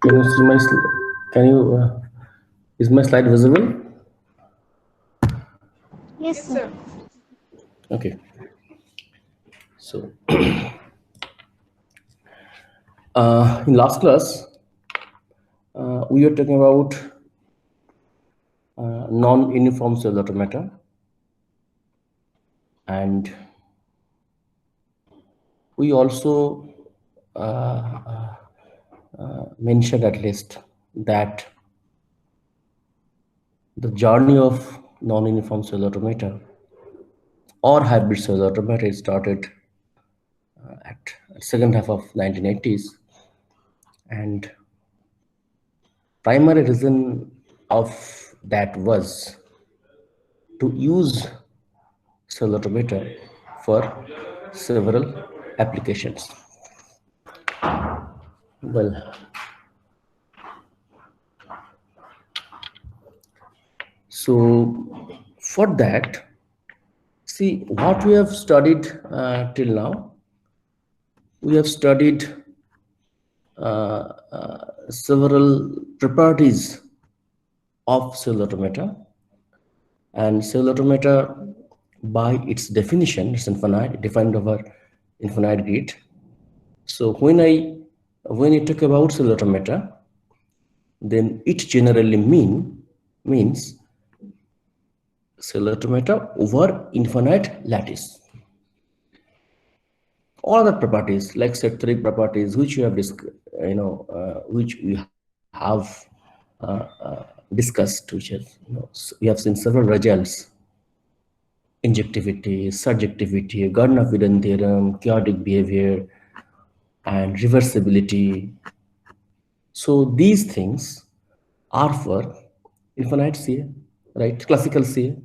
Can you see my can you is my slide visible? Yes, sir. Okay. So in last class we were talking about non-uniform cellular automata, and we also mentioned at least that the journey of non-uniform cellular automata or hybrid cellular automata started at second half of 1980s, and primary reason of that was to use cellular automata for several applications. Well, so for that, see what we have studied till now. We have studied several properties of cellular automata, and cellular automata, by its definition, is infinite, defined over infinite grid. So when you talk about cellular automata, then it generally means cellular automata over infinite lattice. All other properties like set theory properties, which you have which we have discussed, which have we have seen several results: injectivity, surjectivity, Karnaugh theorem, chaotic behavior, and reversibility. So these things are for infinite CA, right? Classical CA.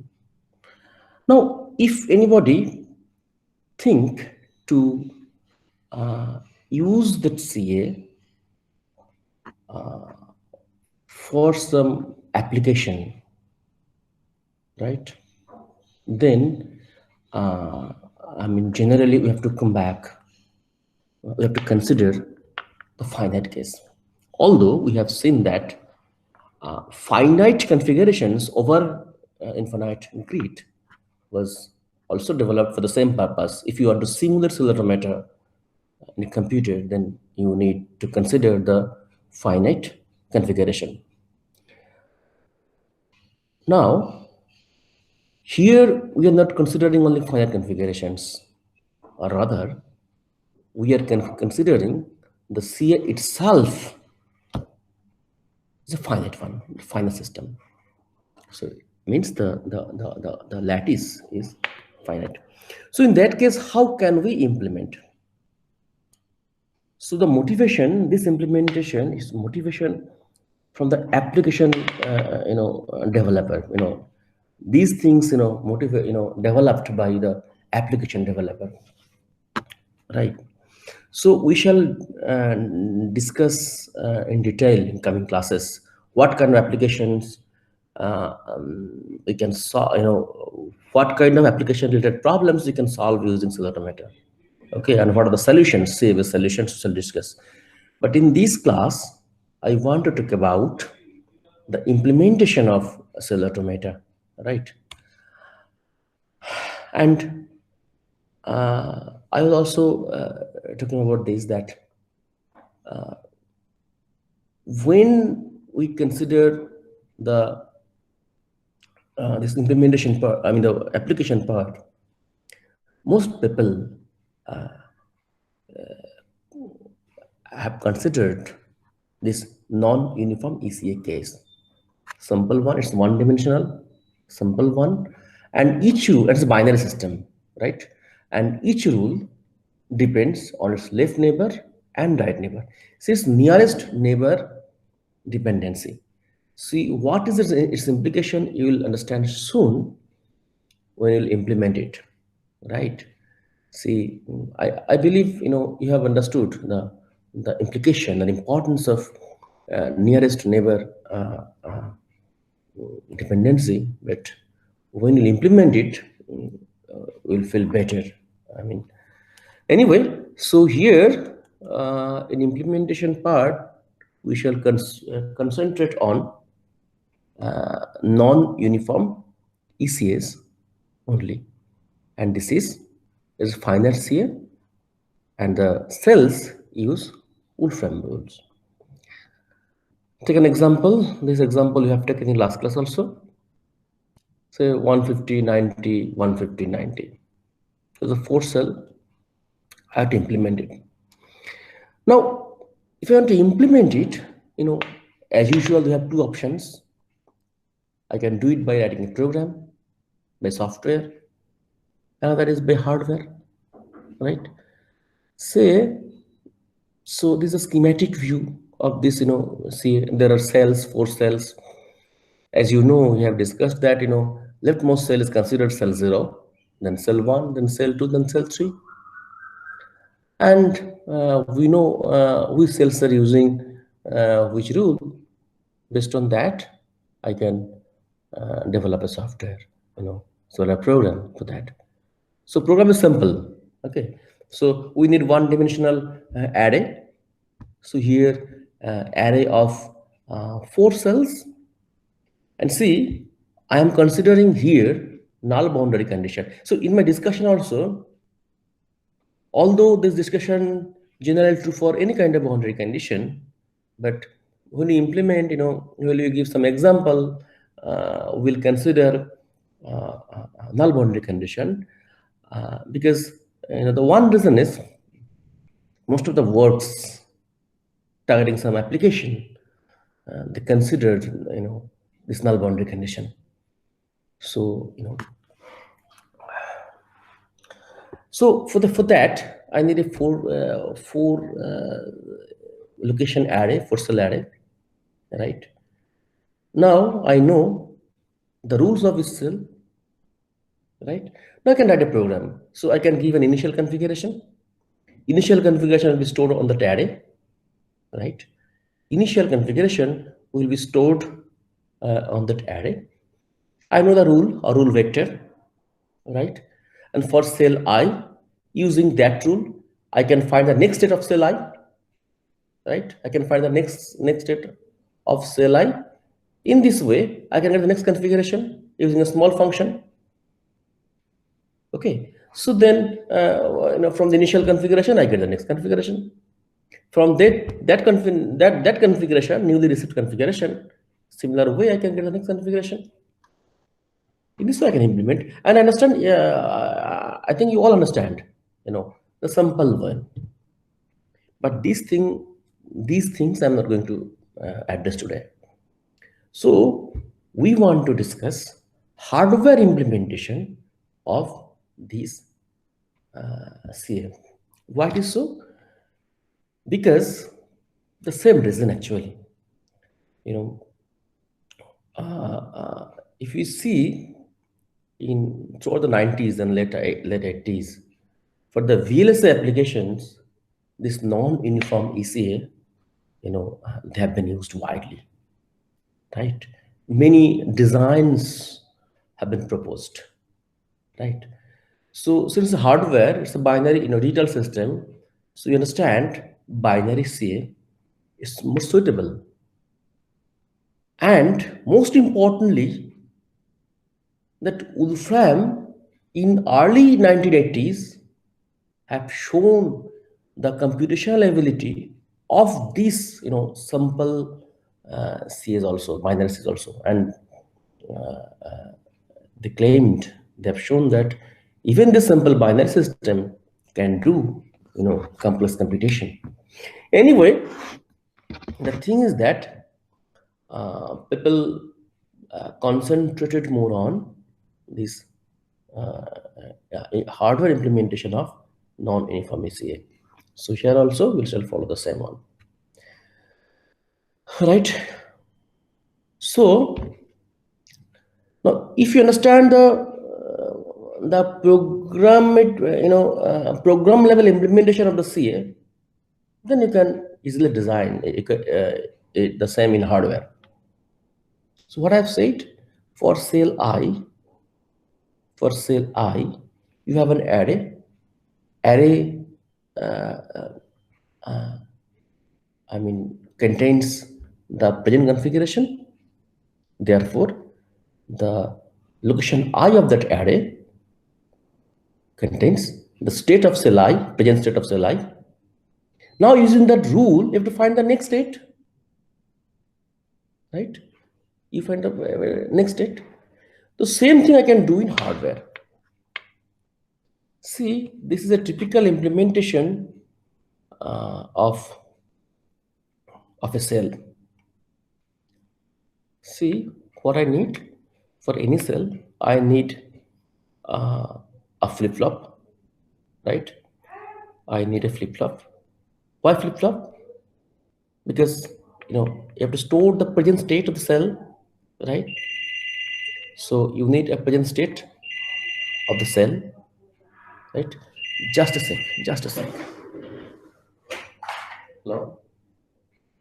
Now, if anybody think to use that CA for some application, right, then I mean, generally we have to come back, we have to consider the finite case. Although we have seen that finite configurations over infinite grid was also developed for the same purpose. If you want to simulate cellular automata in a computer, then you need to consider the finite configuration. Now, here we are not considering only finite configurations, or rather, we are considering the CA itself is a finite one, finite system. So it means the lattice is finite. So in that case, how can we implement? So the motivation, this implementation is motivation from the application, developer. These things, developed by the application developer, right? So we shall discuss in detail in coming classes what kind of applications we can solve. What kind of application-related problems we can solve using cellular automata. Okay, and what are the solutions? Save solutions we shall discuss. But in this class, I want to talk about the implementation of cellular automata, right? And I was also talking about this, that when we consider the this implementation part, I mean the application part, most people have considered this non-uniform ECA case. Simple one, it's one-dimensional, simple one, and each rule, it's a binary system, right? And each rule depends on its left neighbor and right neighbor. So it's nearest neighbor dependency. See, what is its implication, you will understand soon when you'll implement it, right? See, I believe you have understood the implication, the importance of nearest neighbor dependency, but when you implement it, we'll feel better. I mean, anyway, so here in implementation part, we shall concentrate on non-uniform ECAs only. And this is finite CA, and the cells use Wolfram rules. Take an example. This example you have taken in last class also. Say 150, 90, 150, 90. So the 4 cell I have to implement it. Now, if I want to implement it, as usual, we have two options. I can do it by writing a program, by software, another is by hardware, right? Say, so this is a schematic view of this, see, there are cells, 4 cells. As you know, we have discussed that, leftmost cell is considered cell 0, then cell 1, then cell 2, then cell 3. And we know which cells are using which rule. Based on that, I can develop a software, so a program for that. So program is simple. Okay. So we need one-dimensional array. So here array of 4 cells, and see, I am considering here null boundary condition. So in my discussion also, although this discussion generally true for any kind of boundary condition, but when you implement, when you give some example, we'll consider null boundary condition, because the one reason is most of the works targeting some application, they considered this null boundary condition. So so for that I need a four location array, 4 cell array, right? Now I know the rules of this cell, right? Now I can write a program. So I can give an initial configuration. Initial configuration will be stored on the array, right? Initial configuration will be stored on that array. I know the rule or rule vector, right? And for cell I, using that rule, I can find the next state of cell I, right? I can find the next state of cell I. In this way, I can get the next configuration using a small function. Okay, so then from the initial configuration, I get the next configuration. From that configuration, newly received configuration, similar way I can get the next configuration. In this way I can implement and understand. I think you all understand, the simple one. But these things I'm not going to address today. So we want to discuss hardware implementation of these CM. Why it is so? Because the same reason actually. If we see throughout the 90s and late 80s, for the VLSI applications, this non-uniform ECA, they have been used widely, right? Many designs have been proposed, right? So since the hardware, it's a binary, digital system, so you understand binary CA is more suitable. And most importantly, that Wolfram in early 1980s have shown the computational ability of these, simple CAs also, binary CAs also, and they claimed, they have shown that even this simple binary system can do, complex computation. Anyway, the thing is that people concentrated more on this hardware implementation of non-uniform ECA. So here also we shall follow the same one, right? So now, if you understand the program level implementation of the CA, then you can easily design the same in hardware. So what I've said, for cell I, you have an array. contains the present configuration. Therefore, the location I of that array contains the state of cell I, present state of cell I. Now, using that rule, you have to find the next state, right? You find the next state. The same thing I can do in hardware. See, this is a typical implementation of a cell. See what I need for any cell. I need a flip-flop, right? I need a flip-flop. Why flip-flop? Because you have to store the present state of the cell, right? So you need a present state of the cell, right? Just a sec, just a sec. Hello?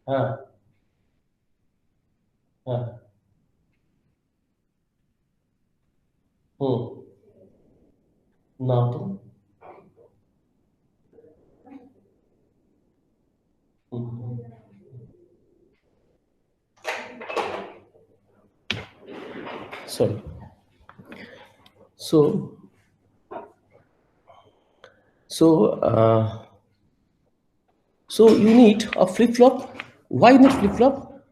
हाँ, हम्म, नाम तो sorry. So so so you need a flip flop. Why you need flip flop?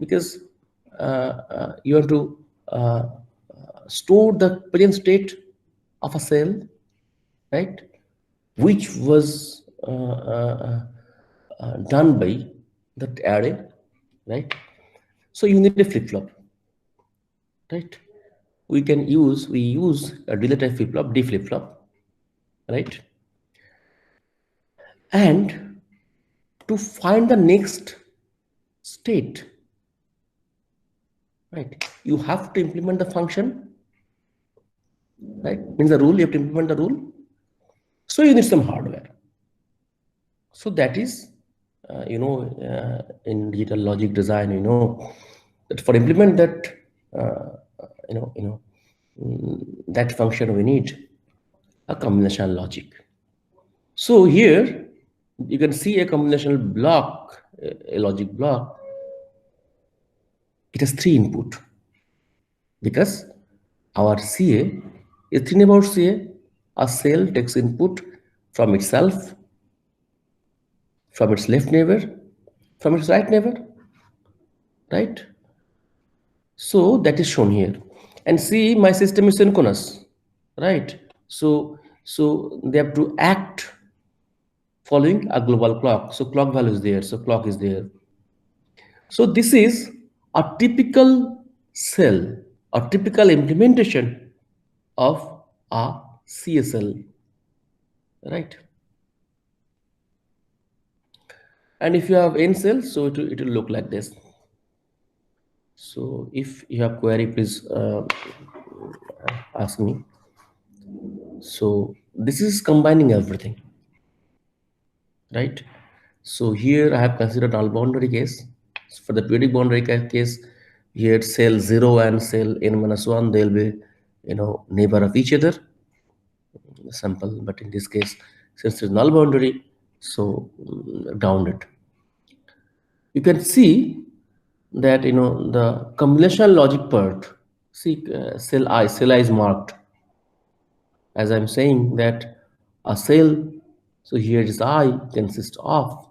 Because you have to store the present state of a cell, right? Which was done by that array, right? So you need a flip flop, right? We use a delay type flip flop, D flip flop, right? And to find the next state, right, you have to implement the function, right? Means the rule, you have to implement the rule. So you need some hardware. So that is, in digital logic design, that for implement that, that function, we need a combinational logic. So here you can see a combinational block, a logic block. It has 3 input because our CA is thinking about CA. A cell takes input from itself, from its left neighbor, from its right neighbor, right? So that is shown here. And see, my system is synchronous, right? So they have to act following a global clock. So clock value is there. So clock is there. So this is a typical cell, a typical implementation of a CSL, right? And if you have n cells, so it will look like this. So if you have query, please ask me. So this is combining everything, right? So here I have considered null boundary case. For the periodic boundary case, here cell 0 and cell n-1, they'll be neighbor of each other. Simple, but in this case, since it's null boundary, so bounded. You can see that the combinational logic part. See, cell I is marked as I'm saying that a cell. So here is I consists of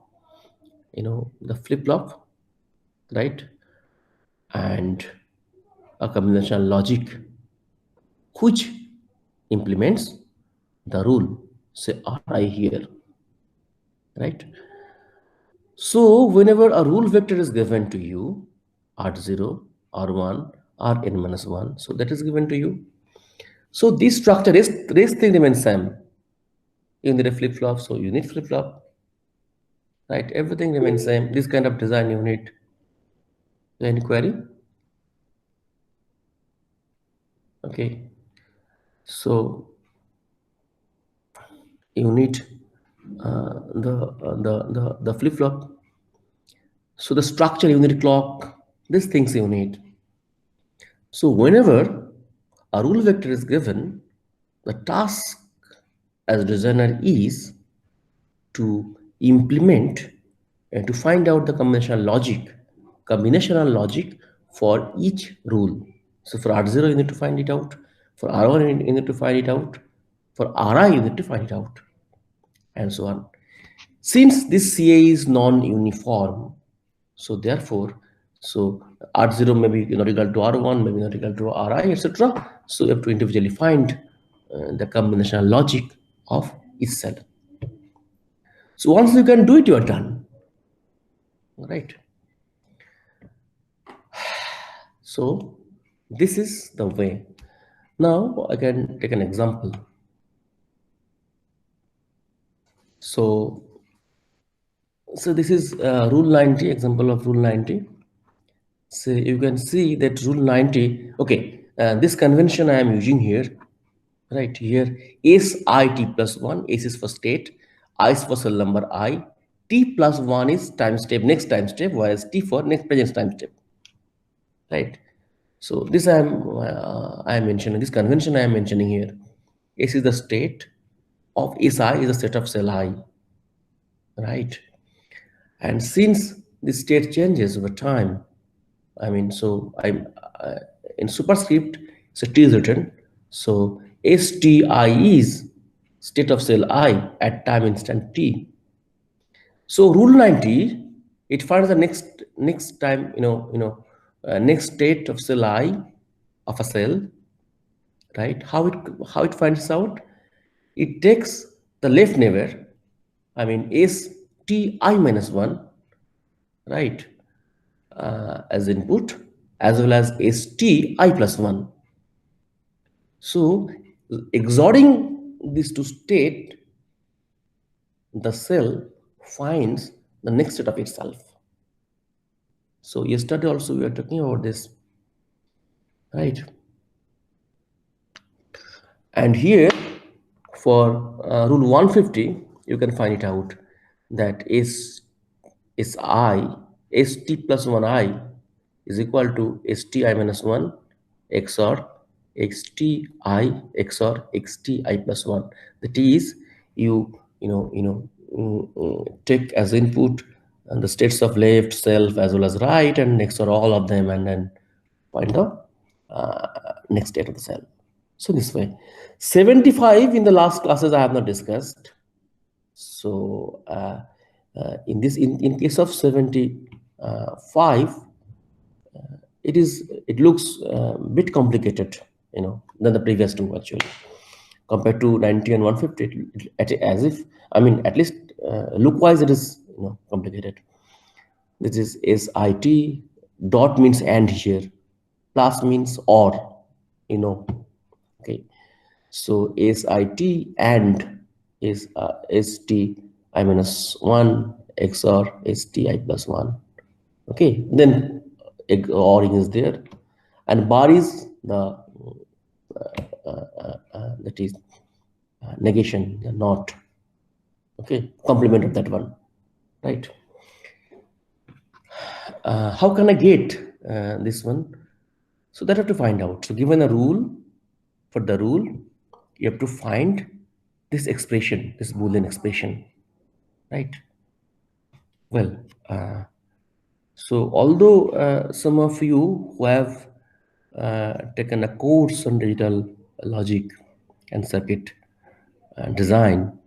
the flip flop, right, and a combinational logic which implements the rule. Say Ri here, right? So whenever a rule vector is given to you, R0, R1, Rn-1, so that is given to you. So this structure is rest thing remains same. You need a flip flop, so you need flip flop, right? Everything remains same. This kind of design you need. Any query? Okay. So you need the flip flop. So the structure you need clock. These things you need. So whenever a rule vector is given, the task as designer is to implement to find out the combinational logic for each rule. So for R0 you need to find it out, for R1 you need to find it out, for Ri you need to find it out, and so on. Since this CA is non-uniform, so therefore, so R0 may be not equal to R1, maybe not equal to Ri, etc. So you have to individually find the combinational logic of each cell. So once you can do it, you are done, right? So this is the way. Now I can take an example. So this is rule 90, example of rule 90. So you can see that rule 90, okay, this convention I am using here, right here, is I t plus 1, S is for state, I is for cell number I, t plus 1 is time step, next time step, whereas t for next present time step, right? So this I am mentioning, this convention I am mentioning here. S is the state of Si is the state of cell I, right? And since the state changes over time, I mean, so I'm in superscript, so T is written. So STI is state of cell I at time instant T. So rule 90, it finds the next time, next state of cell I of a cell, right? How it finds out? It takes the left neighbor, I mean STI minus 1, right, as input, as well as STI plus 1. So exorting these two states, the cell finds the next state of itself. So yesterday also we were talking about this, right? And here for rule 150, you can find it out that st plus 1I is equal to sti minus 1 XOR xti XOR xti plus 1. The t is take as input and the states of left, self, as well as right, and XOR all of them, and then find the next state of the cell. So this way. 75 in the last classes I have not discussed. So in case of 75, it looks a bit complicated, than the previous two actually. Compared to 90 and 150, as if, I mean, at least look wise it is complicated. This is SIT, dot means and here, plus means or, okay. So SIT and is STI minus 1 XOR STI plus 1. Okay, then ORing is there, and bar is the that is negation, the not. Okay, complement of that one, right? How can I get this one? So that I have to find out. So given a rule, for the rule, you have to find this expression, this Boolean expression, right? Well, so although some of you who have taken a course on digital logic and circuit design,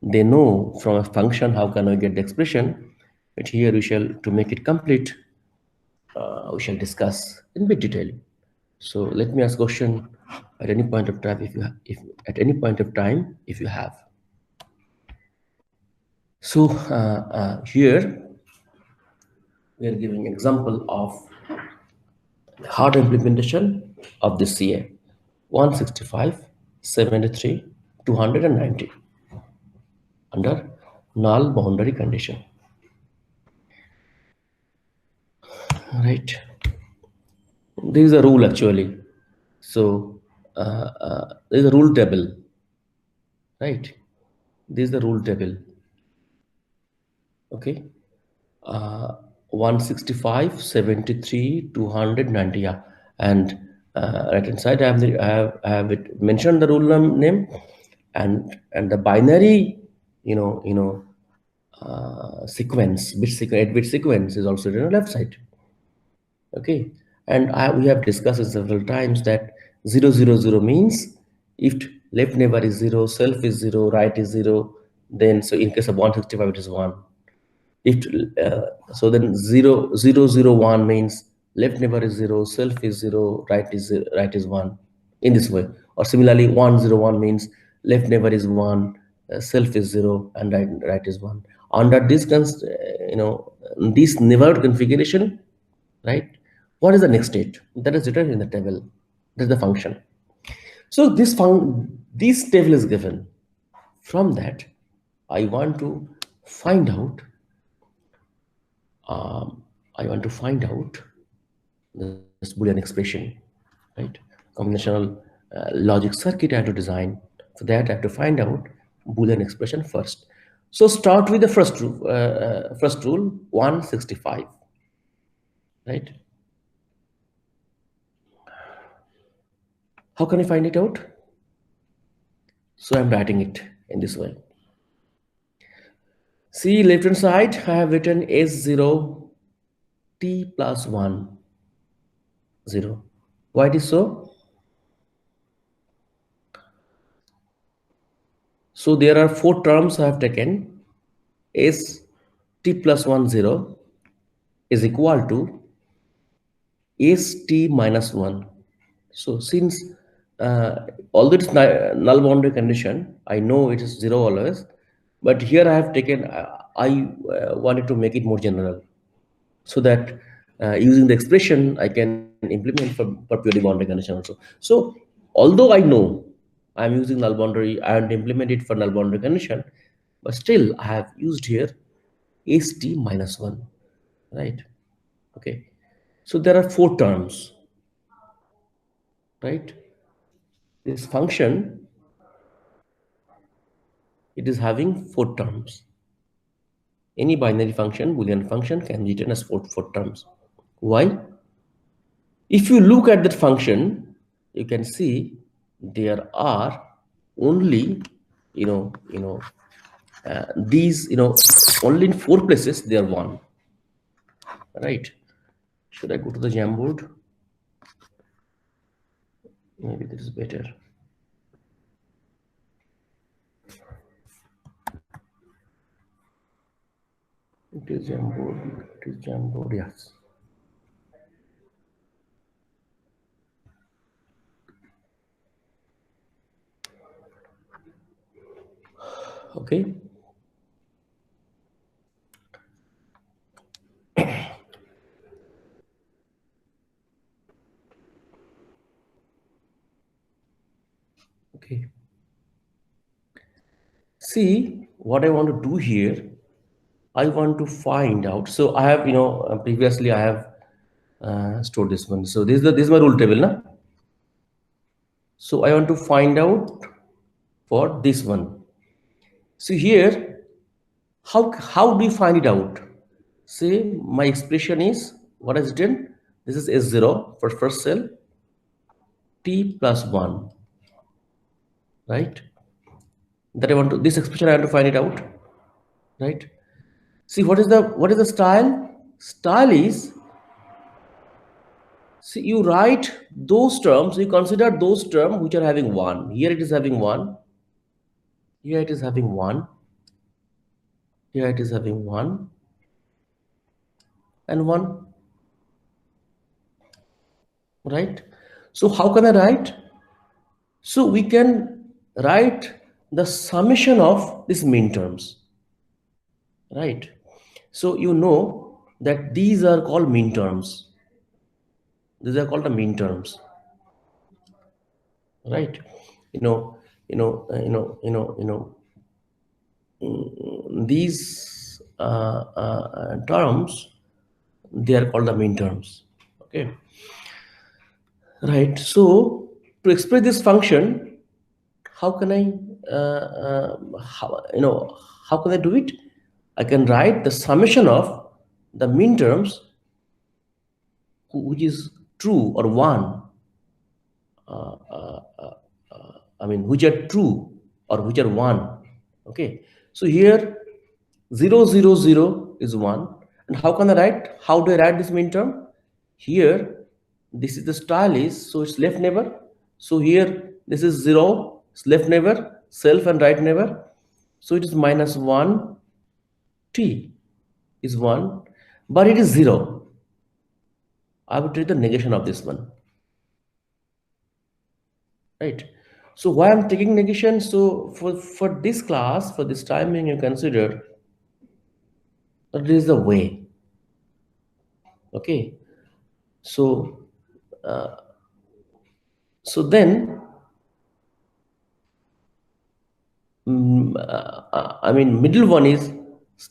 they know from a function how can I get the expression, but here we shall, to make it complete, we shall discuss in bit detail. So let me ask question at any point of time, if at any point of time if you have. So here we are giving example of hard implementation of the CA 165, 73, 290 under null boundary condition. Right. This is a rule actually. So there is a rule table. Right. This is the rule table. Okay. 165, 73, 290. Yeah. And right hand side I have it mentioned the rule name and the binary sequence, bit sequence, 8-bit sequence is also written on left side. Okay, and we have discussed it several times that 000 means if left neighbor is 0, self is 0, right is 0, then so in case of 165 it is 1. If so then 0 0 0 1 means left neighbor is 0, self is 0, right is 1, in this way. Or similarly 1 0 1 means left neighbor is 1, self is 0, and right is 1. Under this this neighborhood configuration, right, what is the next state that is written in the table? That's the function. So this table is given. From that I want to find out I want to find out this Boolean expression, right? Combinational logic circuit I have to design. For that I have to find out Boolean expression first. So start with the first rule 165, right? How can I find it out? So I'm writing it in this way. See, left hand side I have written S0 t plus 1 0. Why it is so? So there are 4 terms I have taken. S t plus 1 0 is equal to S t minus 1. So since although it's null boundary condition, I know it is 0 always, but here I have taken, I wanted to make it more general, so that using the expression I can implement for purely boundary condition also. So although I know I'm using null boundary and implement it for null boundary condition, but still I have used here st minus 1, right? Okay, so there are 4 terms, right? This function, it is having 4 terms. Any binary function, Boolean function, can be written as 4 terms. Why? If you look at that function, you can see there are only, these, only in 4 places they are 1, right? Should I go to the Jamboard? Maybe this is better. It is Jamboard, yes. Okay. Okay. See, what I want to do here, I want to find out. So I have, previously I have stored this one. So this is my rule table, na? So I want to find out for this one. So here, how do you find it out? Say my expression is what is written. This is S0 for first cell, t plus 1, right? That I want to, this expression I want to find it out, right? See, what is the style? Style is, see, you write those terms, you consider those terms which are having 1. Here it is having 1. Here it is having 1. Here it is having 1 and 1, right? So how can I write? So we can write the summation of these min terms, right? So you know that these are called min terms. These are called the min terms, right? These terms, they are called the min terms. Okay, right? So to express this function, how can I how can I do it? I can write the summation of the min terms which is true or 1, which are true or which are 1. Okay, so here 0, 0, 0 is 1. And how can I write? How do I write this main term? Here, this is the style is, so it's left neighbor. So here, this is 0, it's left neighbor, self and right neighbor. So it is minus 1, t is 1, but it is 0. I would take the negation of this one. Right? So why I'm taking negation? So for this class, for this timing, you consider that is the way. Okay. So then I mean middle one is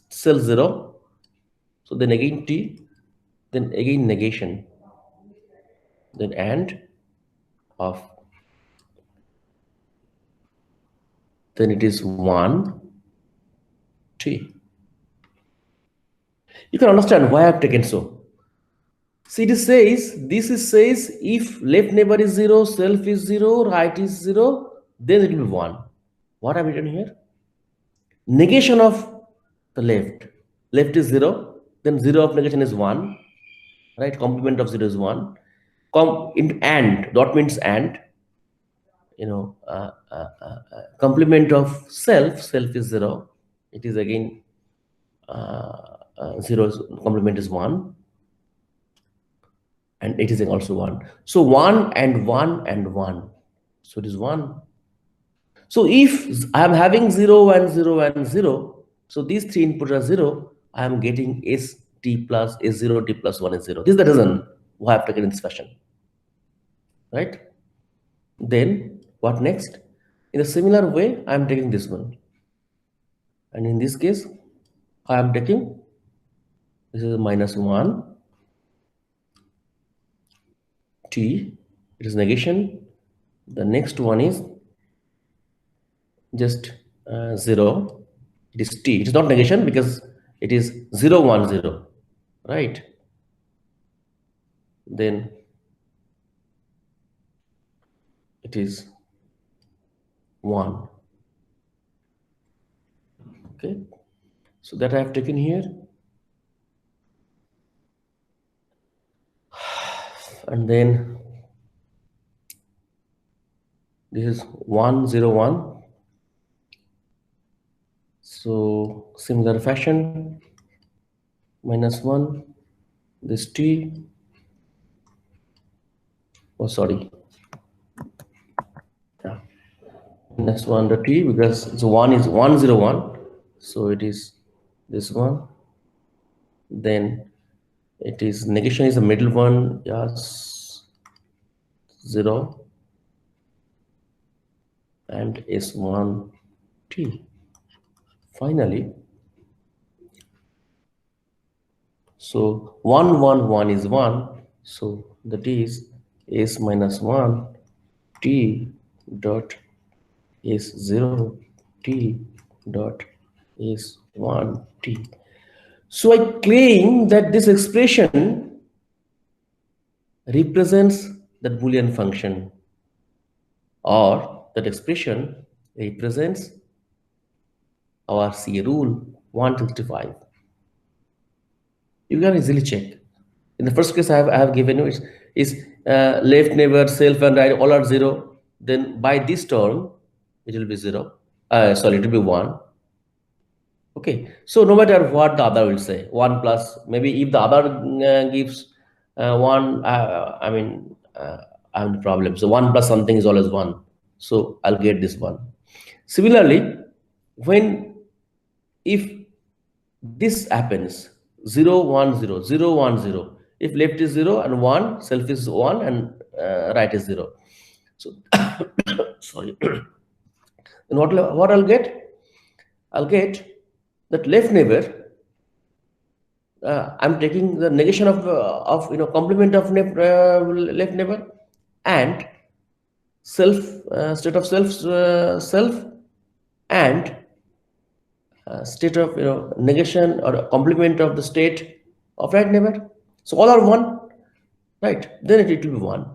cell 0. So then again t, then again negation, then and of, then it is 1 t. You can understand why I've taken so. See, it says, this is says if left neighbor is 0, self is 0, right is 0, then it will be 1. What have I written here? Negation of the left. Left is 0, then 0 of negation is 1, right? Complement of 0 is 1. And, dot means and, complement of self is 0. It is again 0, complement is 1. And it is also 1. So 1 and 1 and 1. So it is 1. So if I am having 0 and 0 and 0, so these three inputs are 0, I am getting S t plus S0 t plus 1 is 0. This is the reason why I have taken in this fashion. Right? Then what next? In a similar way, I am taking this one. And in this case, I am taking, this is minus 1 t, it is negation. The next one is just 0, it is t. It is not negation because it is 0, 1, 0, right? Then it is 1. Okay, so that I have taken here. And then this is 1, 0, 1. So similar fashion, minus 1, this t, oh sorry, yeah, next one the t, because it's 1 is 1, 0, 1, so it is this one. Then it is negation is the middle one, yes, 0 and S1 t. Finally, so 1, 1, 1 is 1, so that is S minus 1 t dot S0 t dot S1 t. So I claim that this expression represents that Boolean function, or that expression represents our C rule 165. You can easily check. In the first case, I have given you is left neighbor, self and right all are 0. Then by this term, it will be 0. Sorry, it will be 1. Okay, so no matter what the other will say, 1 plus, maybe if the other gives 1, I have the problem. So 1 plus something is always 1. So I'll get this one. Similarly, if this happens, 0, 1, 0, 0, 1, 0, if left is 0 and 1, self is 1 and right is 0. So, sorry. Then what I'll get? I'll get that left neighbor, I'm taking the negation of complement of left neighbor and self, state of self and state of negation or complement of the state of right neighbor. So all are 1, right? Then it will be 1.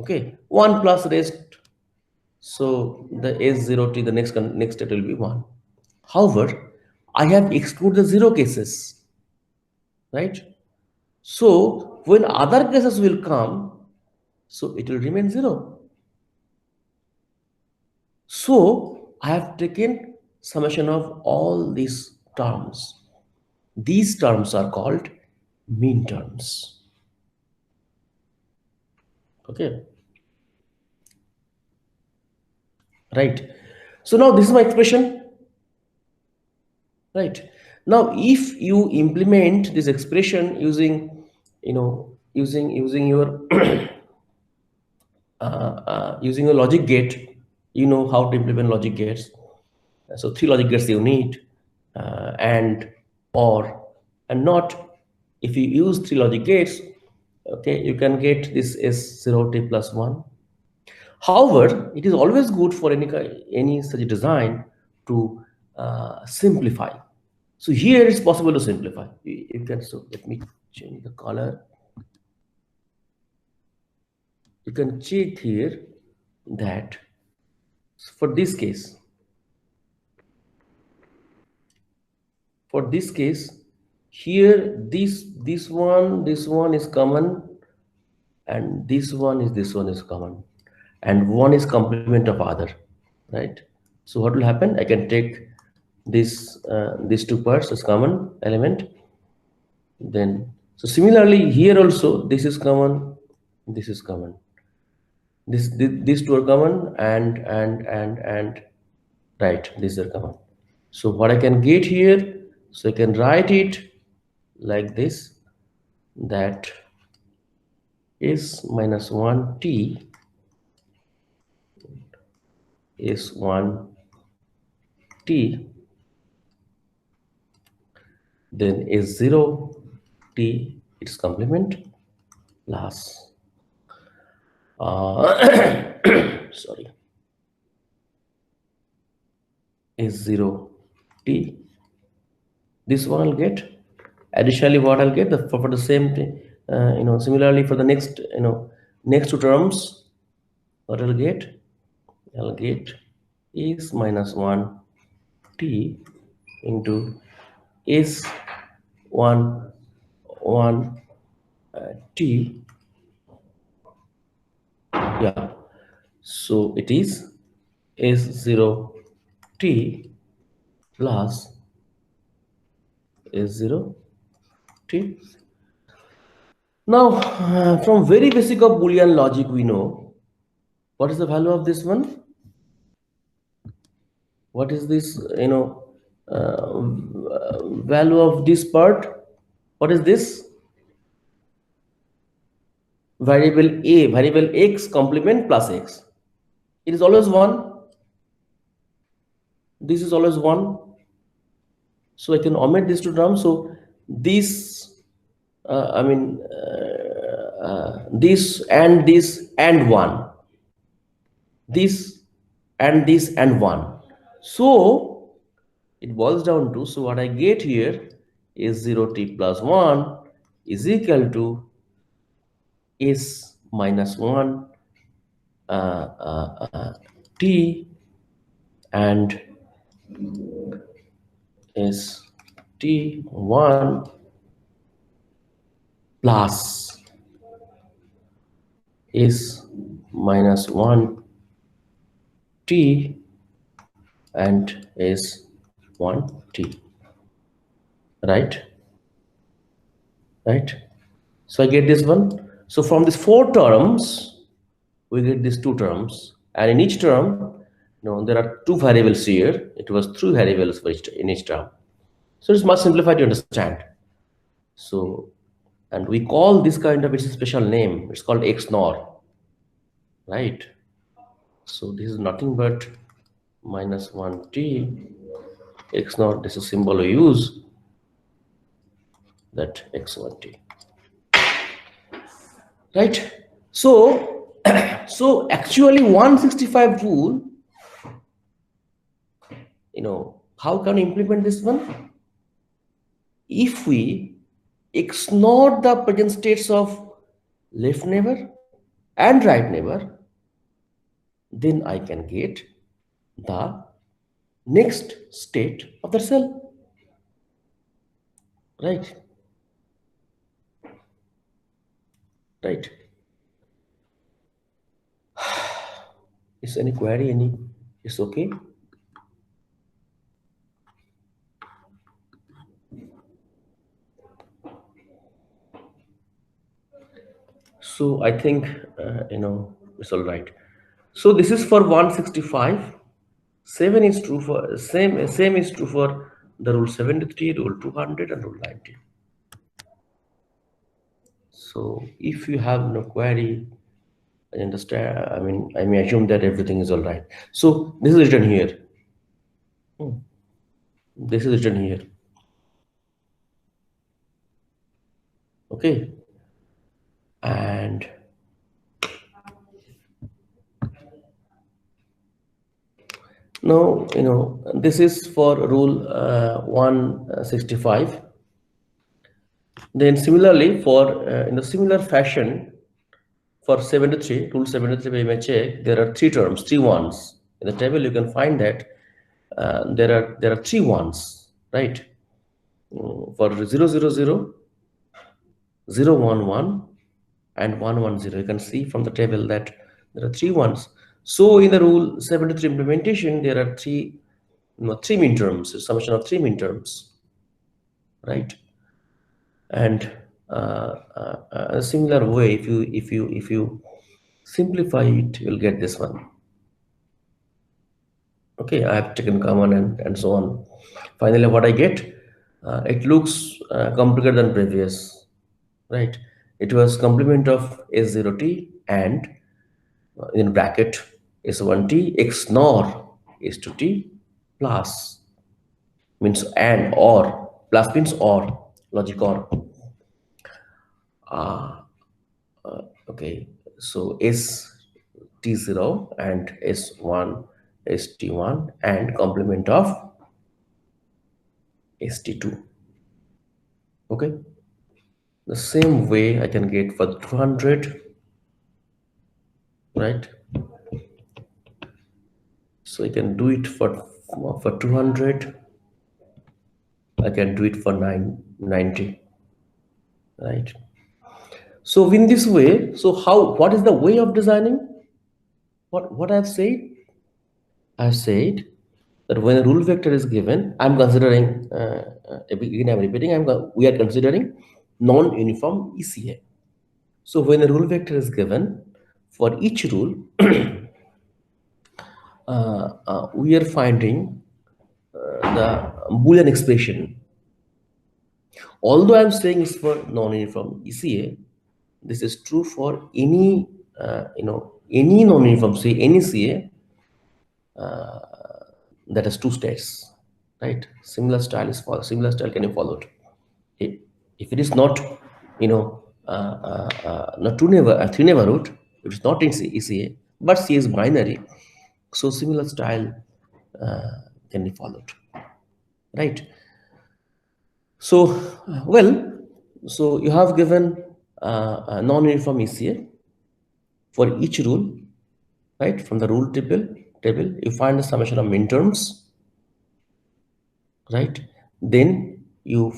Okay, 1 plus rest. So the S0 t, the next state will be 1. However, I have excluded the zero cases, right? So when other cases will come, so it will remain zero. So I have taken summation of all these terms. These terms are called mean terms. Okay, right. So now this is my expression, right? Now if you implement this expression using, using your using a logic gate, you know how to implement logic gates. So three logic gates you need, and, or, and not. If you use three logic gates, okay, you can get this as 0 t plus 1. However, it is always good for any such design to simplify. So here it's possible to simplify. You can, so let me change the color. You can check here that for this case, here this one is common, and this one is common, and one is complement of other, right? So what will happen? I can take this these two parts as common element. Then, so similarly here also this is common, this is common, these two are common, and right, these are common. So what I can get here, so I can write it like this, that is minus 1t is 1t, then is 0t its complement, plus sorry, is 0t. This one I'll get. Additionally, what I'll get, for the same thing, similarly for the next, next two terms, what I'll get? I'll get is minus 1 t into is 1 t. Yeah, so it is 0 t plus is 0 t. Now, from very basic of Boolean logic, we know what is the value of this one. What is this, value of this part? What is this? Variable a, variable x complement plus x. It is always 1. This is always 1. So I can omit these two terms. So this, this and 1. This and 1. So it boils down to, so what I get here is 0t plus 1 is equal to is minus 1 t and is t1 plus is minus 1 t and is 1 t, right? So I get this one. So from these four terms we get these two terms, and in each term, there are two variables here. It was three variables for in each term. So it's much simplified to understand. So, and we call this kind of, it's a special name. It's called XNOR, right? So this is nothing but minus 1t XNOR. This is symbol we use, that x1t, right? So, so actually 165 rule, how can we implement this one? If we XNOR the present states of left neighbor and right neighbor, then I can get the next state of the cell. right? Right. Is any query, any, is okay? So I think, it's all right. So this is for 165. 7 is true for, same is true for the rule 73, rule 200, and rule 90. So if you have no query, I understand. I may assume that everything is all right. So this is written here. Hmm. This is written here. Okay. And now, this is for rule 165. Then similarly, for in a similar fashion, for 73, rule 73 by check, there are three terms, three ones. In the table, you can find that there are three ones, right? For 000, 011, and 110. You can see from the table that there are three ones. So in the rule 73 implementation, there are three min terms, a summation of three min terms, right? And a similar way, if you simplify it, you'll get this one. Okay, I have taken common and so on. Finally, what I get, it looks complicated than previous, right? It was complement of S0T and in bracket S1T x nor S2T plus means and or plus means or logic or. Okay, so S T0 and S1 ST1 and complement of ST2. Okay, the same way I can get for 200, right? So I can do it for 200. I can do it for 990, right? So in this way, so what is the way of designing? What I've said? I've said that when a rule vector is given, I'm considering, again I'm repeating, we are considering non-uniform ECA. So when a rule vector is given, for each rule, we are finding the Boolean expression. Although I'm saying it's for non-uniform ECA, this is true for any non-uniform, say any CA that has two states, right? Similar style can be followed. If, if it is not, not three neighborhood, it is not in ECA, but C is binary, so similar style can be followed, right? So, well, so you have given a non-uniform ECA for each rule, right? From the rule table, you find the summation of minterms, right? Then you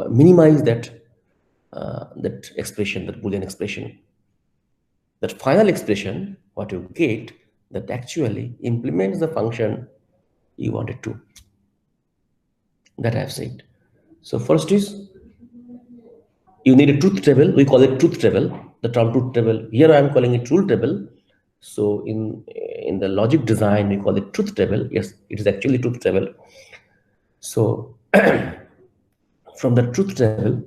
minimize that expression, that Boolean expression. That final expression, what you get, that actually implements the function you wanted to. That I have said. So first is you need a truth table. We call it truth table. The term truth table. Here I am calling it rule table. So in the logic design, we call it truth table. Yes, it is actually truth table. So from the truth table,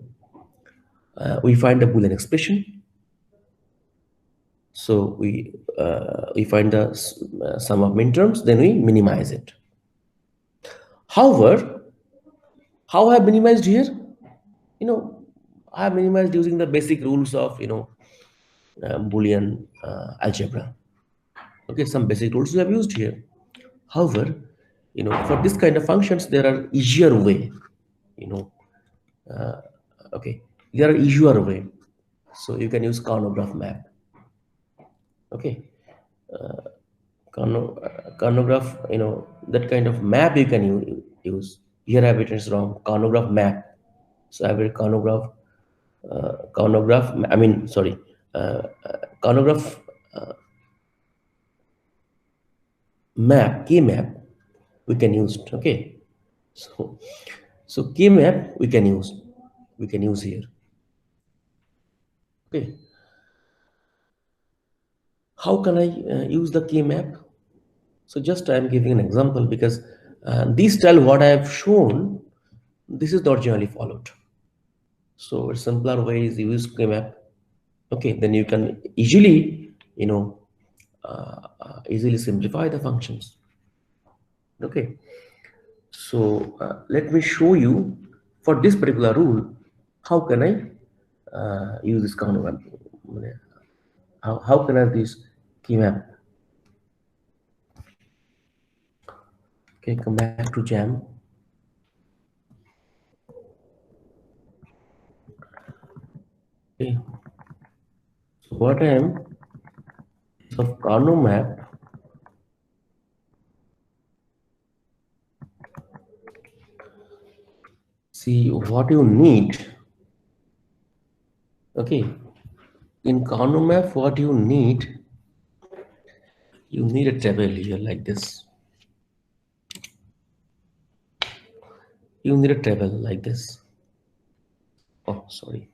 we find a Boolean expression. So we find the sum of minterms, then we minimize it. However, how I have minimized here? I have minimized using the basic rules of Boolean algebra. Okay, some basic rules we have used here. However, for this kind of functions, there are easier way. You know, okay, there are easier way. So you can use Karnaugh map. Okay, Karnaugh, that kind of map you can use. Here I have written is wrong. Karnaugh map. So I will Karnaugh, I mean, sorry, Karnaugh map, key map we can use. Okay, so key map we can use here. Okay, how can I use the key map? So just I am giving an example because this style what I have shown, this is not generally followed. So a simpler way is use key map. Okay, then you can easily, easily simplify the functions. Okay, so let me show you for this particular rule, how can I use this kind of how can I use this key map? Okay, come back to Jam. Okay, so what I am of Karnaugh map. See what you need. Okay, in Karnaugh map, what you need a table here like this. You need a table like this. Oh, sorry.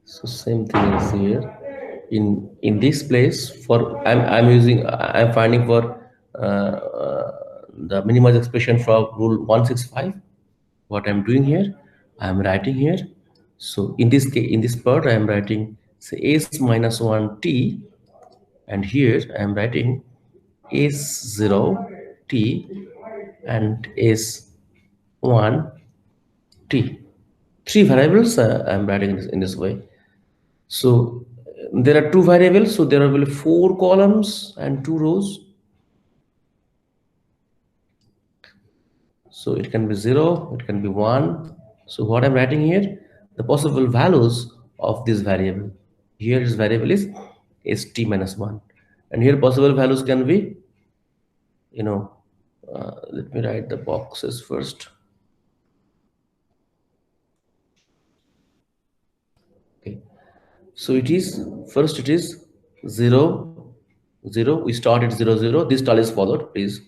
So same thing is here. In this place for I'm finding for the minimize expression for rule 165. What I'm doing here, I'm writing here. So in this case, in this part, I am writing say s minus 1 t, and here I am writing s0 t and s1 t. Three variables I'm writing in this way. So there are two variables, so there will be four columns and two rows. So it can be 0, it can be 1. So what I'm writing here, the possible values of this variable. Here this variable is st minus 1. And here possible values can be, let me write the boxes first. Okay. So it is, first it is 0, 0. We start at 0, 0. This tall is followed, please.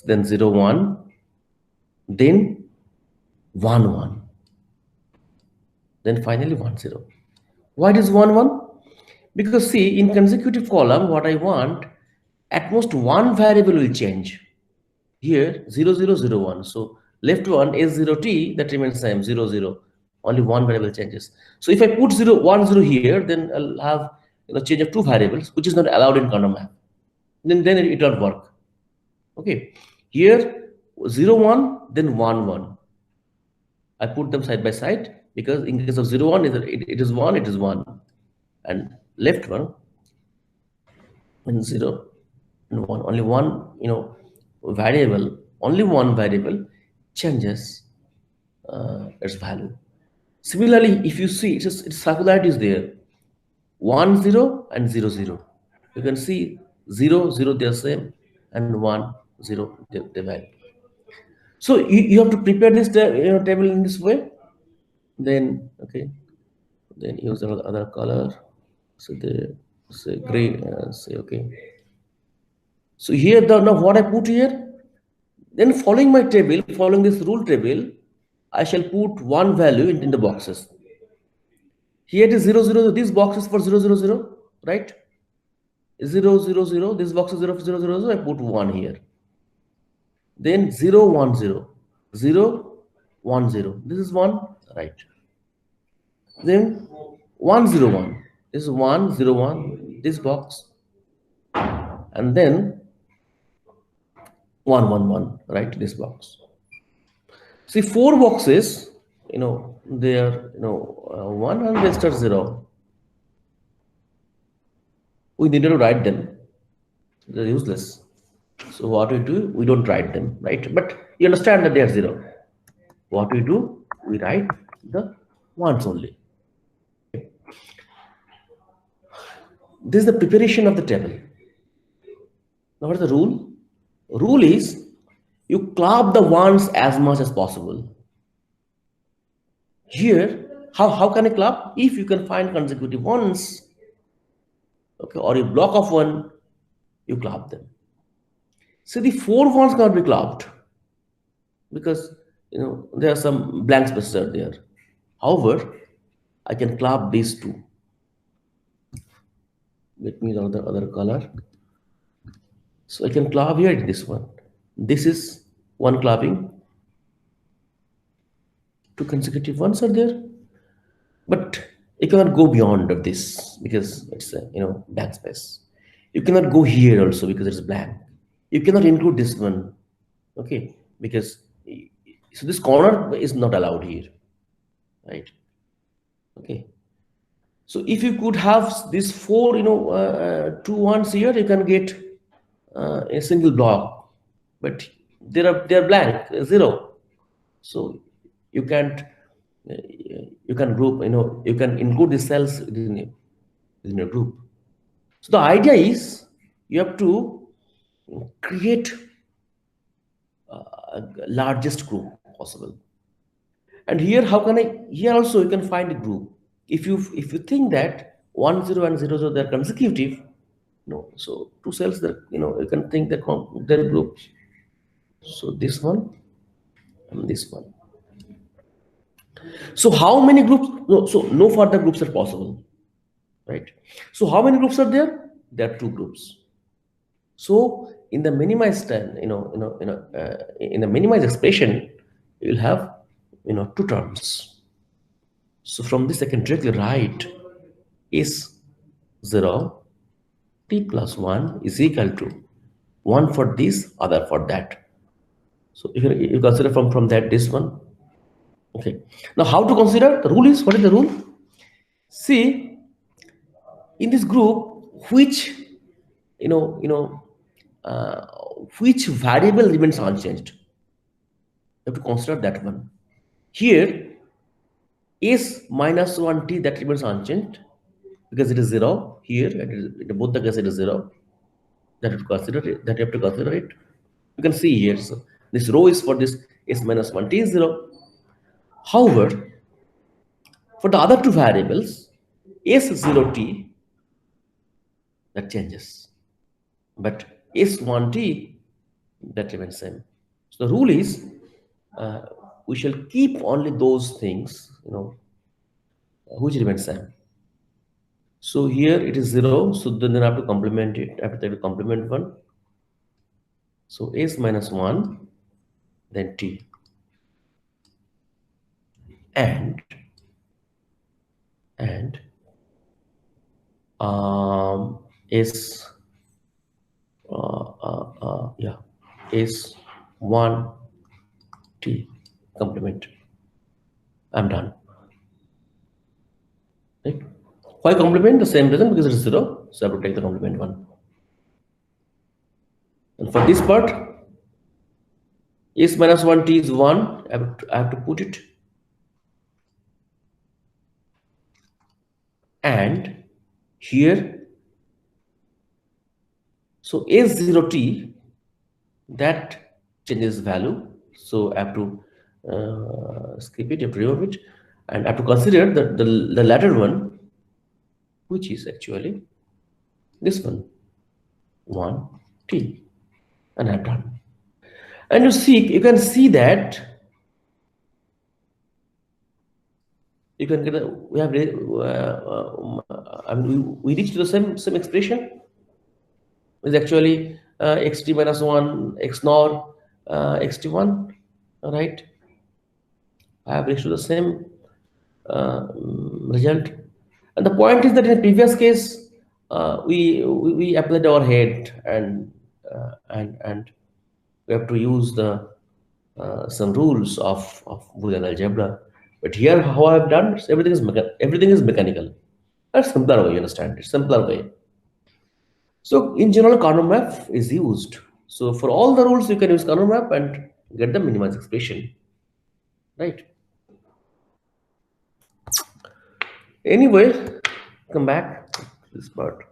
Then 0, 1. Then 1, 1. Then finally 1, 0. Why it is 1, 1? Because see, in consecutive column, what I want, at most one variable will change. Here, 0, 0, 0, 1. So left one is 0t, that remains same, 0, 0. Only one variable changes. So if I put 0, 1, 0 here, then I'll have change of two variables, which is not allowed in Karnaugh map. Then it won't work. Okay. Here, 0, 1, then 1, 1. I put them side by side because in case of 0, 1, it is 1, it is 1. And left one and 0 and 1. Only one, variable, only one variable changes its value. Similarly, if you see, its circularity is there. 1, 0 and 0, 0. You can see 0, 0, they are same, and 1, 0, they vary. So you have to prepare this table in this way. Then, okay, then use other color. So they say gray, say okay. So here now what I put here, then following my table, following this rule table, I shall put one value in the boxes. Here it is 0, 0, this box is for 0, 0, 0, right? 0, 0, 0, this box is 0, 0, 0, 0, I put 1 here. Then 0, 1, 0, 0, 1, 0, this is 1, right? Then 1, 0, 1, this is 1, 0, 1, this box, and then 1, 1, 1, right, this box. See, four boxes, they are, 1 and rest are 0. We needed to write them. They're useless. So what we do, we don't write them, right? But you understand that they are zero. What we do, we write the ones only. This is the preparation of the table. Now, what is the rule? Rule is you club the ones as much as possible. Here, how can I club? If you can find consecutive ones, okay, or a block of one, you club them. So the four ones cannot be clubbed because there are some blank spaces are there. However, I can club these two. Let me know the other color. So I can club here this one. This is one clubbing. Two consecutive ones are there, but you cannot go beyond of this because it's a blank space. You cannot go here also because it's blank. You cannot include this one, okay? Because so this corner is not allowed here, right? Okay. So if you could have these four, two ones here, you can get a single block, but they're blank, zero. So you can't you can group, you can include the cells within a group. So the idea is you have to create a largest group possible. And here, how can I? Here also you can find a group. If you think that 1 0 and 0 0 they're consecutive, no. So two cells that you can think that they're groups. So this one and this one. So how many groups? No, so no further groups are possible, right? So how many groups are there? There are two groups. So in the minimized in the minimized expression, you'll have two terms. So from this I can directly write is 0 t plus 1 is equal to 1 for this, other for that. So if you consider from that this one. Okay. Now how to consider? The rule is, what is the rule? See, in this group, which you know you know which variable remains unchanged. You have to consider that one. Here, s minus 1t that remains unchanged because it is 0 here, in both the cases it is 0. That you have to consider it. That you have to consider it. You can see here. So this row is for this s minus 1t is 0. However, for the other two variables, s0t that changes, but s1t that remains same. So the rule is we shall keep only those things which remain same. So here it is 0, so then I have to complement it. I have to complement 1. So s minus 1, then t. And s is 1 t complement. I'm done. Right? Why complement? The same reason, because it is 0, so I have to take the complement 1. And for this part, s minus 1 t is 1. I have to put it. And here, so s0t, that changes value. So I have to skip it, I have to remove it, and I have to consider the latter one, which is actually this one, 1t, and I'm done. And you can see that you can get we reach to the same expression. Is actually xt minus 1 x nor xt1, right? I have reached to the same result. And the point is that in the previous case, we applied our head and we have to use the some rules of Boolean algebra. But here, how I have done, everything is mechanical. That's simpler way, you understand? It's simpler way. So in general, Karnaugh map is used So for all the rules, you can use Karnaugh map and get the minimized expression, right? Anyway, come back to this part.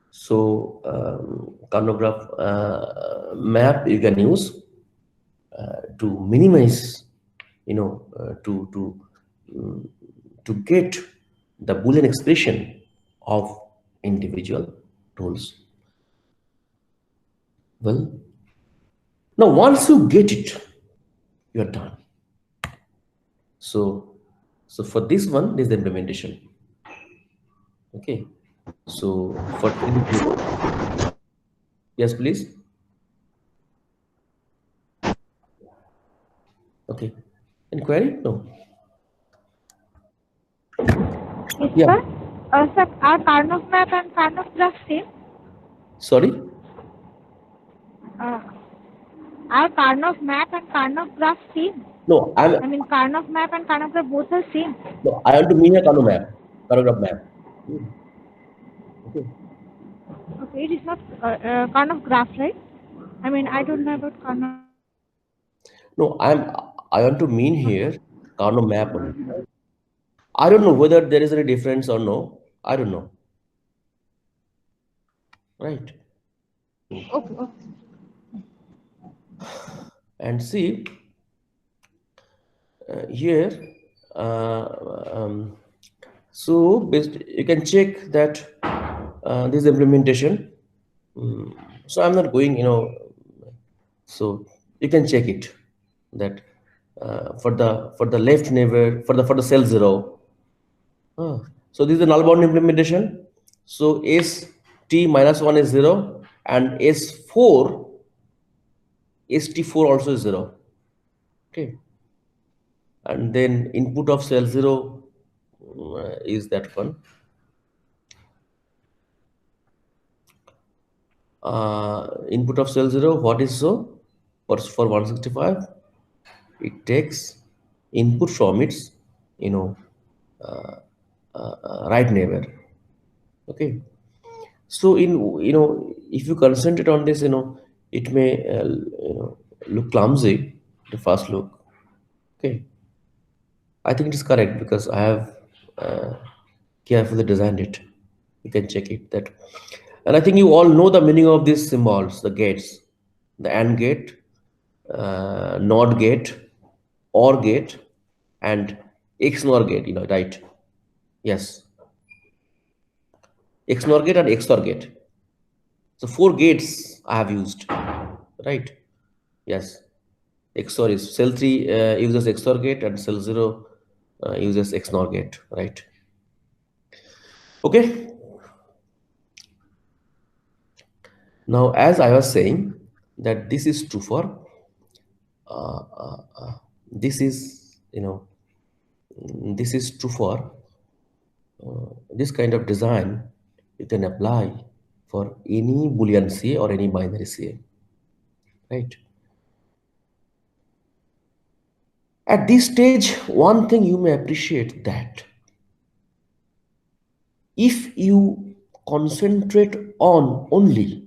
So Karnaugh graph map you can use to minimize, um, to get the Boolean expression of individual rules. Well, now once you get it, you are done. So, so for this one, this is the implementation. Okay. So for yes, please. Okay. Any query? No. Yes, Yeah. sir. Sir, are Karnaugh map and Karnaugh graph same? Sorry. Uh, are Karnaugh map and Karnaugh graph same? No, I mean, Karnaugh map and Karnaugh graph both are same. no, I want to mean a Karnaugh map, Karnaugh graph map. Hmm. Okay. Okay, it is not Karnaugh graph, right? I mean, I don't know about Karnaugh. No, I want to mean here Karnaugh map only. I don't know whether there is any difference or no. I don't know. Right. Okay, okay. And see here. Uh, um, so you can check that this implementation. So I'm not going, so you can check it that for the left neighbor for the cell 0. So this is the null bound implementation. So s t minus 1 is 0 and s4 st4 also is 0. Okay, and then input of cell 0 is that one. Input of cell 0, what is so? For 165, it takes input from its, you know, right neighbor. Okay. So if you concentrate on this, it may look clumsy at first look. Okay. I think it is correct because I have uh, carefully designed it. You can check it that. And I think you all know the meaning of these symbols, the gates, the AND gate, NOT gate, OR gate, and XNOR gate, right? Yes. XNOR gate and XOR gate. So 4 gates I have used, right? Yes. XOR is cell 3 uses XOR gate and cell 0 uses XNOR gate, right? Okay. Now, as I was saying, that this is true for this is this is true for this kind of design. You can apply for any Boolean CA or any binary CA, right? At this stage, one thing you may appreciate that if you concentrate on only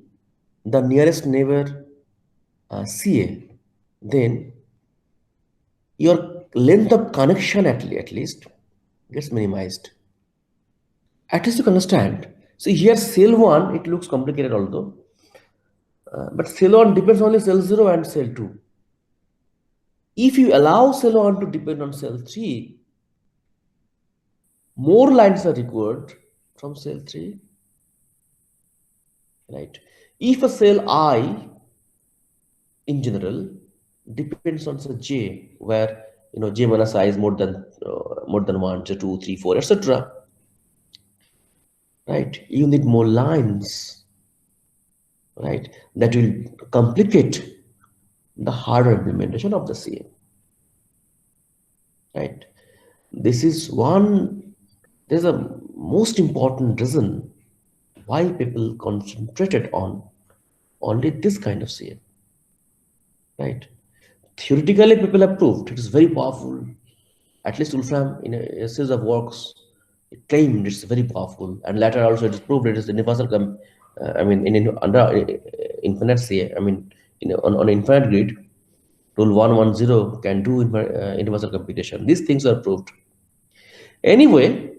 the nearest neighbor CA, then your length of connection at least gets minimized. At least you can understand. See here cell 1, it looks complicated although, but cell 1 depends only cell 0 and cell 2. If you allow cell 1 to depend on cell 3, more lines are required from cell 3, right? If a cell I in general depends on cell J, where J minus I is more than 1, J 2, 3, 4, etc. Right? You need more lines, right? That will complicate the harder implementation of the CA, right? This is one. There's a most important reason why people concentrated on only this kind of CA, right? Theoretically, people have proved it is very powerful. At least Wolfram in a series of works, It claimed it's very powerful, and later also it is proved it is universal. I mean, under infinite CA, I mean, on infinite grid, rule 110 can do universal computation. These things are proved. Anyway,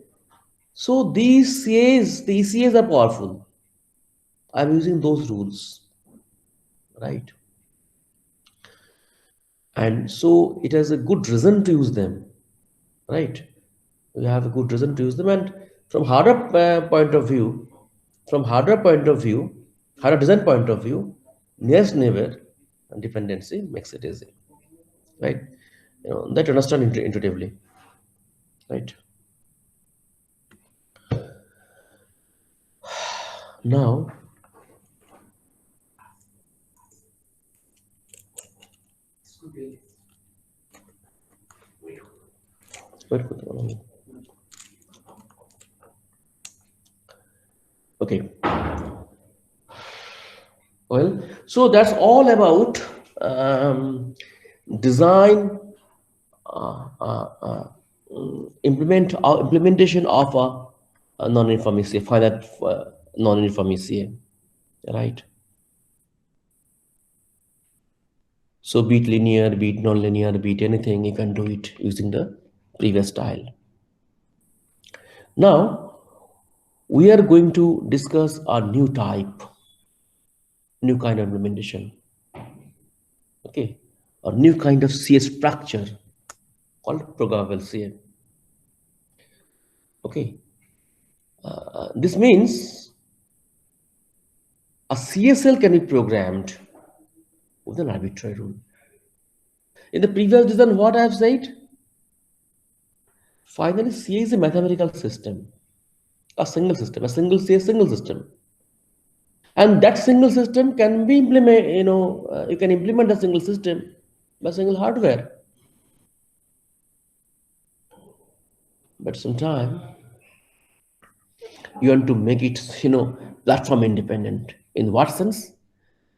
so these CAs, the ECAs are powerful. I'm using those rules, right? And so it has a good reason to use them, right? We have a good reason to use them. And from point of view, harder design point of view, nearest neighbor dependency makes it easy, right? That understand intuitively, right? Now, wait, okay. Well, so that's all about design, implementation of a non-uniform ECA, finite non-uniform ECA, right? So be it linear, be it non-linear, be it anything, you can do it using the previous style. Now, we are going to discuss a new type, new kind of implementation. Okay, a new kind of CA structure called programmable CA. Okay, this means a CA cell can be programmed with an arbitrary rule. In the previous design, what I have said? Finally, CA is a mathematical system, a single system, a single CA single system. And that single system can be implement, you can implement a single system by single hardware. But sometimes you want to make it, platform independent. In what sense?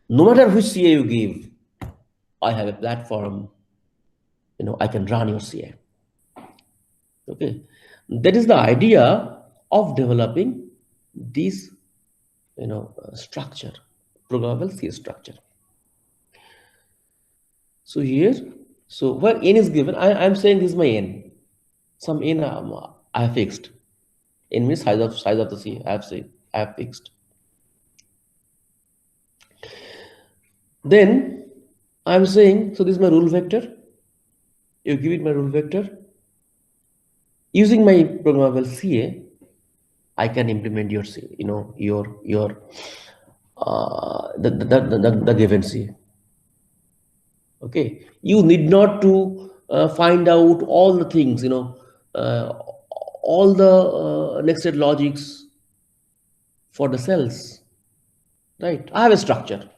No matter which CA you give, I have a platform, I can run your CA. Okay, that is the idea of developing this, structure, programmable CA structure. So here, so where n is given, I'm saying this is my n. Some n I have fixed. N means size of the C. I have fixed. Then I'm saying, so this is my rule vector. You give it my rule vector. Using my programmable CA, I can implement your C, the given CA. Okay, you need not to find out all the things, all the nested logics for the cells, right? I have a structure,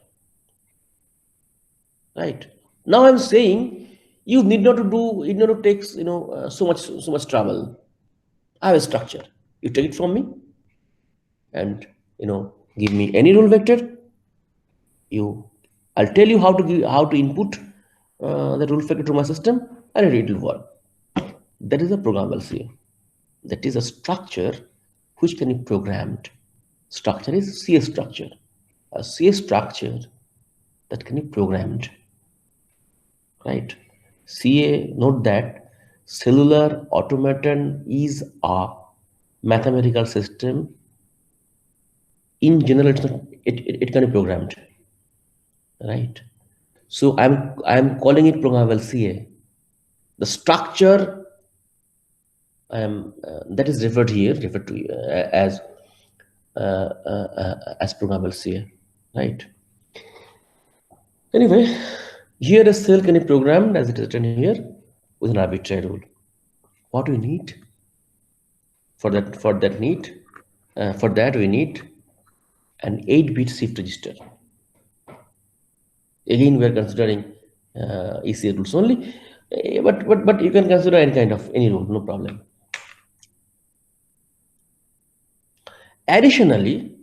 right? Now I'm saying you need not to do, it need not to take, so much trouble. I have a structure. You take it from me, and give me any rule vector. I'll tell you how to input the rule vector to my system, and it will work. That is a programmable CA. That is a structure which can be programmed. Structure is CA structure. A CA structure that can be programmed. Right? CA, note that cellular automaton is a mathematical system. In general, it can be programmed. Right? So I'm calling it programmable CA. The structure that is referred to as programmable CA, right? Anyway, here a cell can be programmed as it is written here with an arbitrary rule. What we need for that we need an 8-bit shift register. Again, we are considering ECA rules only, but you can consider any rule, no problem. Additionally,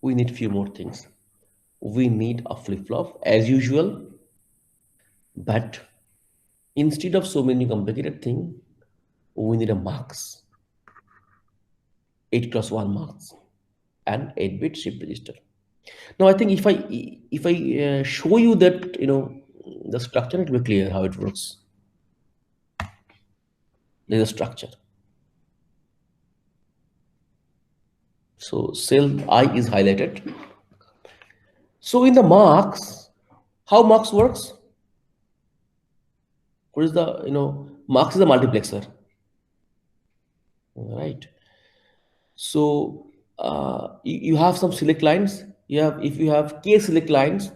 we need few more things. We need a flip-flop as usual, but instead of so many complicated things, we need a mux. 8 cross 1 marks and 8-bit shift register. Now I think if I show you that, the structure, it will be clear how it works. There's a structure. So cell I is highlighted. So in the marks, how marks works? What is the, marks is a multiplexer, right? So you have some select lines. If you have k select lines,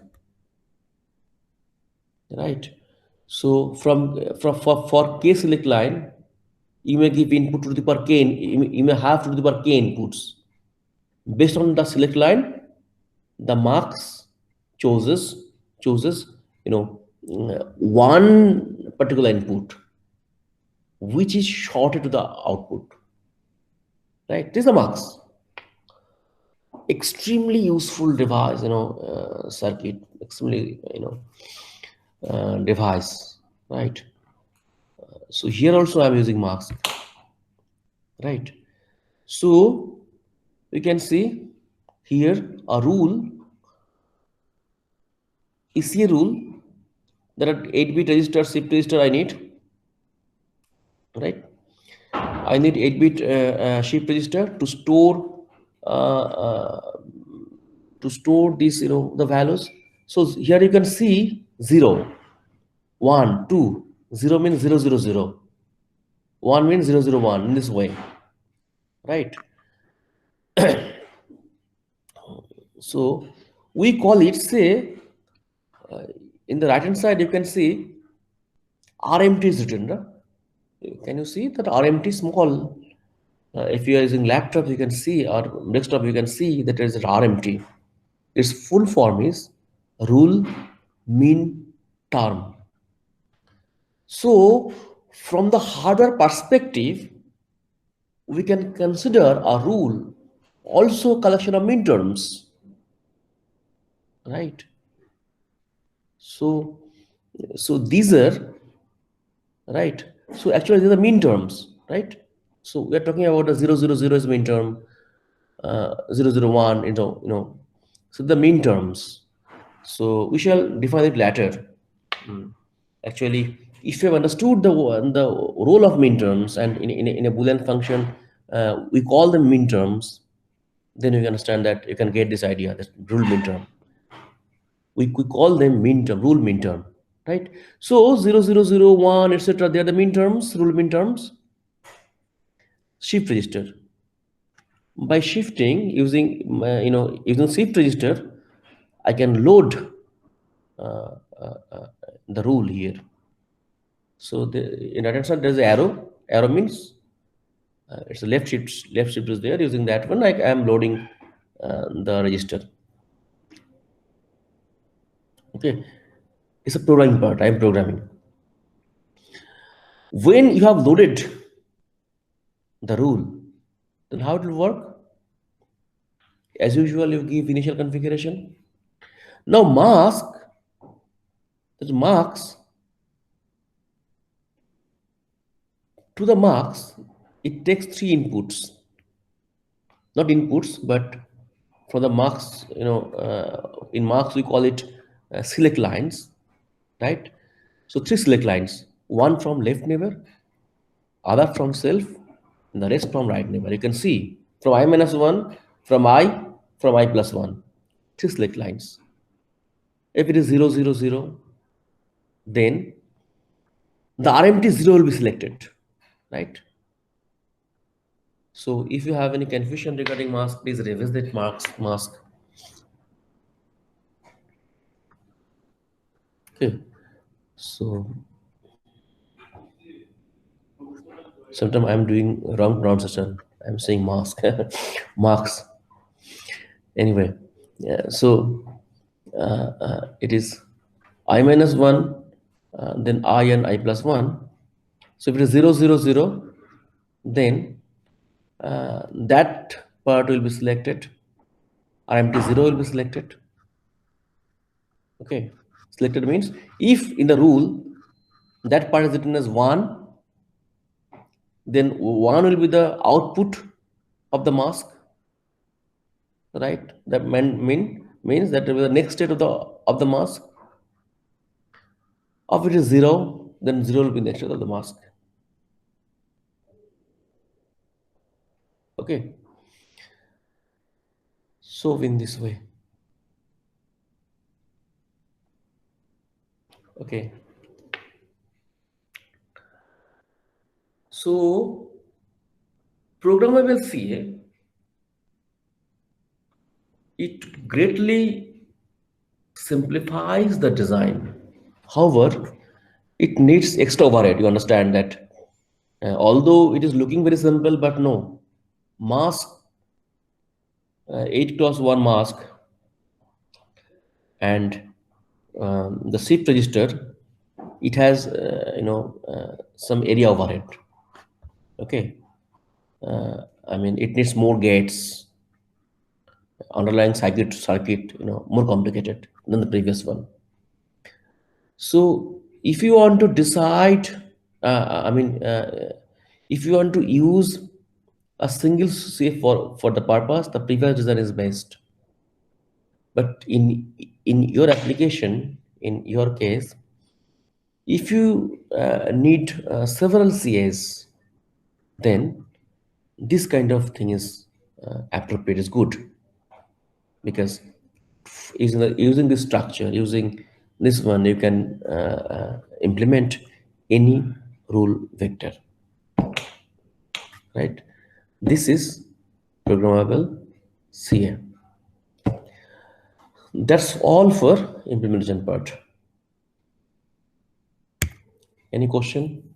right? So for k select line, you may give input to the power k. You may have to the power k inputs. Based on the select line, the marks chooses one particular input which is shorted to the output, right? This is the marks. Extremely useful device, circuit, extremely, device, right? So here also I'm using marks, right? So you can see here a rule, ECA rule. There are 8-bit register, shift register I need, right? I need 8-bit shift register to store these, the values. So here you can see 0, 1, 2, 0 means 0, 0, 0. 1 means 0, 0, 1 in this way, right? So we call it, say, in the right hand side you can see RMT is written, right? Can you see that RMT small? If you are using laptop, you can see, or desktop, you can see that there is an RMT. Its full form is rule mean term. So from the hardware perspective, we can consider a rule also a collection of mean terms, right? So these are, right? So actually these are mean terms, right? So we are talking about the 0, 0, 0 is mean term, 0, 0, 1, so the mean terms. So we shall define it later. Actually, if you have understood the role of mean terms, and in a Boolean function, we call them mean terms, then you can understand that you can get this idea that rule mean term. We call them mean term, rule mean term, right? So 0, 0, 0, 1, etc. They are the mean terms, rule mean terms. Shift register. By shifting using using shift register, I can load the rule here. So in that sense, there's an arrow. Arrow means it's a left shift. Left shift is there. Using that one, I am loading the register. Okay, it's a programming part. I am programming. When you have loaded the rule, then how it will work? As usual, you give initial configuration. Now mask. There's marks. To the marks, it takes 3 inputs. Not inputs, but for the marks, in marks we call it select lines, right? So 3 select lines, one from left neighbor, other from self, and the rest from right neighbor. You can see from I minus 1, from I plus 1, 3 select lines. If it is 0, 0, 0, then the RMT 0 will be selected, right? So if you have any confusion regarding mask, please revisit mask. Okay. So sometimes I'm doing wrong pronunciation. I'm saying mask, marks. Anyway, yeah, so it is I minus 1, then I and I plus 1. So if it is 0, 0, 0, then that part will be selected. RMT 0 will be selected. Okay, selected means if in the rule that part is written as 1, then 1 will be the output of the mask, right? That means that the next state of the mask. If it is 0, then 0 will be next state of the mask. Okay. So in this way. Okay. So programmable CA, it greatly simplifies the design. However, it needs extra overhead. You understand that although it is looking very simple, but no, mask 8 cross 1 mask and the shift register, it has some area overhead. Okay, I mean it needs more gates, underlying circuit more complicated than the previous one. So if you want to decide, I mean, if you want to use a single safe for the purpose, the previous design is best. But in your application, in your case, if you need several CAs, then this kind of thing is appropriate, is good, because using this structure, using this one, you can implement any rule vector, right? This is programmable CA. That's all for implementation part. Any question?